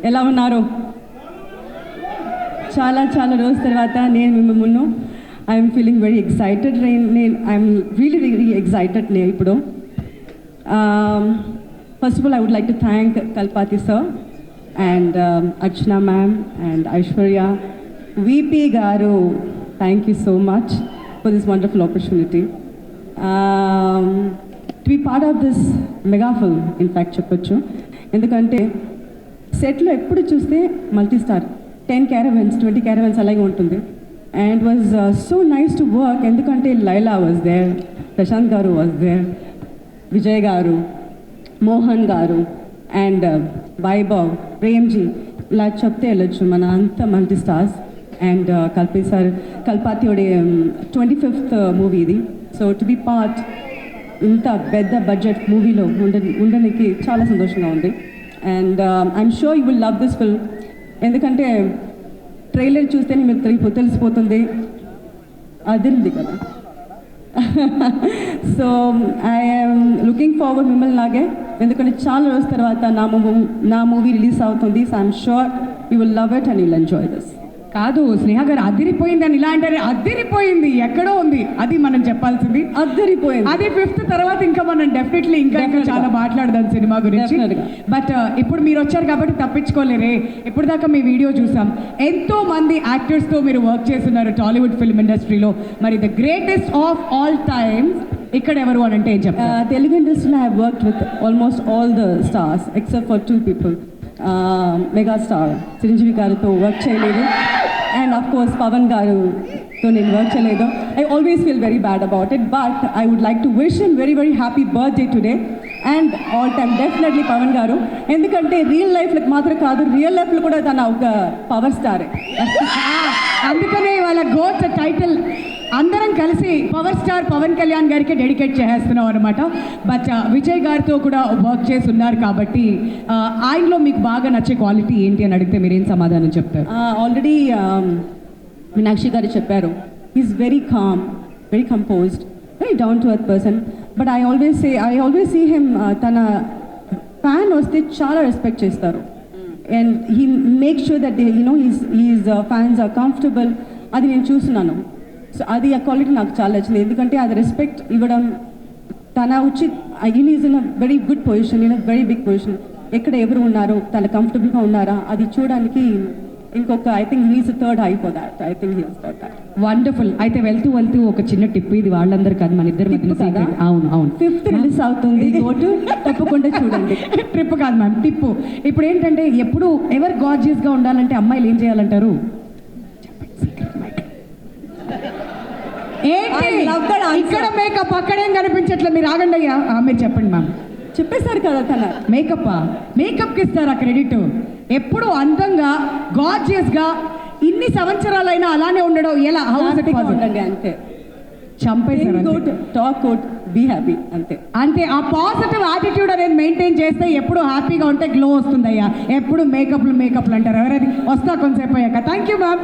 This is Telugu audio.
ఎలా ఉన్నారు? చాలా చాలా రోజు తర్వాత నేను మీ ముందు I'm feeling very excited. I'm really excited నేను ఇప్పుడు. First of all I would like to thank Kalpathi sir and Archana ma'am and Aishwarya VP garu. Thank you so much for this wonderful opportunity to be part of this mega film in fact చెప్పొచ్చు. ఎందుకంటే సెట్లో ఎప్పుడు చూస్తే మల్టీ స్టార్ 10 caravans 20 caravans అలాగే ఉంటుంది. And it was so nice to work. ఎందుకంటే లైలా వాజ్ దేర్, ప్రశాంత్ గారు వాజ్ దేర్, విజయ్ గారు, మోహన్ గారు అండ్ వైభవ్, ప్రేమ్జీ, ఇలా చెప్తే వెళ్ళొచ్చు మన అంత multi stars. And Kalpathi 25th movie ఇది. సో టు బి పార్ట్ ఇంత పెద్ద బడ్జెట్ మూవీలో ఉండడానికి చాలా సంతోషంగా ఉంది. And I'm sure you will love this film. ఎందుకంటే ట్రైలర్ చూస్తేనే మీకు తెలిసిపోతుంది అదిరింది కదా. సో ఐఎమ్ లుకింగ్ ఫార్వర్డ్ మిమ్మల్ని లాగే. ఎందుకంటే చాలా రోజుల తర్వాత నా మూవీ రిలీజ్ అవుతుంది. So I'm sure you will love it and you will enjoy this. కాదు స్నేహ గారు అదిరిపోయింది అని ఇలా అంటారు. అదిరిపోయింది ఎక్కడో ఉంది, అది మనం చెప్పాల్సింది. అదిరిపోయింది అది 5th తర్వాత ఇంకా మనం డెఫినెట్లీ ఇంకా చాలా మాట్లాడదాం సినిమా గురించి. బట్ ఇప్పుడు మీరు వచ్చారు కాబట్టి తప్పించుకోలేరే. ఇప్పుడు దాకా మీ వీడియో చూసాం, ఎంతో మంది యాక్టర్స్తో మీరు వర్క్ చేస్తున్నారు టాలీవుడ్ ఫిల్మ్ ఇండస్ట్రీలో. మరి the greatest of all times ఇక్కడ ఎవరు అని అంటే ఏం చెప్తారు? తెలుగు ఇండస్ట్రీలో I have worked with almost all the stars except for 2 people. Megastar Chiranjeevi గారితో వర్క్ చేయలేదు అండ్ ఆఫ్ కోర్స్ పవన్ గారుతో నేను వర్క్ చేయలేదు. I always feel very bad about it. But I would like to wish him very very happy birthday today and all time definitely Pawan garu. ఎందుకంటే రియల్ లైఫ్లో మాత్రం కాదు, రియల్ లైఫ్లో కూడా తన ఒక పవర్ స్టారే. అందుకనే వాళ్ళ గోట్ టైటిల్ అందరం కలిసి పవర్ స్టార్ పవన్ కళ్యాణ్ గారికి డెడికేట్ చేస్తున్నాం అనమాట. బట్ విజయ్ గారితో కూడా వర్క్ చేసి ఉన్నారు కాబట్టి ఆయనలో మీకు బాగా నచ్చే క్వాలిటీ ఏంటి అని అడిగితే మీరేం సమాధానం చెప్తారు? ఆల్రెడీ మీనాక్షి గారు చెప్పారు, is very calm, very composed, very down to earth person. But I always see him తన ఫ్యాన్ వస్తే చాలా రెస్పెక్ట్ చేస్తారు and he make sure that he's fans are comfortable. అది నేను చూస్తున్నాను. సో అది ఆ క్వాలిటీ నాకు చాలా నచ్చింది. ఎందుకంటే అది రెస్పెక్ట్ ఇవ్వడం తన వచ్చి is in a very good position, in a very big position. ఎక్కడ ఎవరు ఉన్నారు, తన కంఫర్టబుల్గా ఉన్నారా అది చూడడానికి ఇంకొక I think he's third high for that. I think he's third high. Wonderful. అయితే వెళ్తూ ఒక చిన్న టిప్, ఇది వాళ్ళందరూ కాదు మన ఇద్దరు మధ్య. అవును 5th రిలీజ్ అవుతుంది, తప్పకుండా చూడండి. ట్రిప్ కాదు మ్యామ్, టిప్పు. ఇప్పుడు ఏంటంటే ఎప్పుడు ఎవరు గార్జియస్గా ఉండాలంటే అమ్మాయిలు ఏం చేయాలంటారు? ఇక్కడ మేకప్ అక్కడేం కనిపించట్లే, మీరు ఆగండి అయ్యా. మీరు చెప్పండి మ్యామ్. చెప్పేశారు కదా తన మేకప్కి ఇస్తారా క్రెడిట్? ఎప్పుడు అందంగా గార్జియస్గా ఇన్ని సంవత్సరాలైనా అలానే ఉండడం ఎలా? ఉండండి అంతే. చంపేశారు. టాక్ అవుట్, బీ హ్యాపీ అంతే. ఆ పాజిటివ్ యాటిట్యూడ్ అనేది మెయింటైన్ చేస్తే ఎప్పుడు హ్యాపీగా ఉంటే గ్లో వస్తుందయ్యా. ఎప్పుడు మేకప్లు అంటారు ఎవరైనా వస్తా కొంతసేపు అయ్యాక. Thank you ma'am.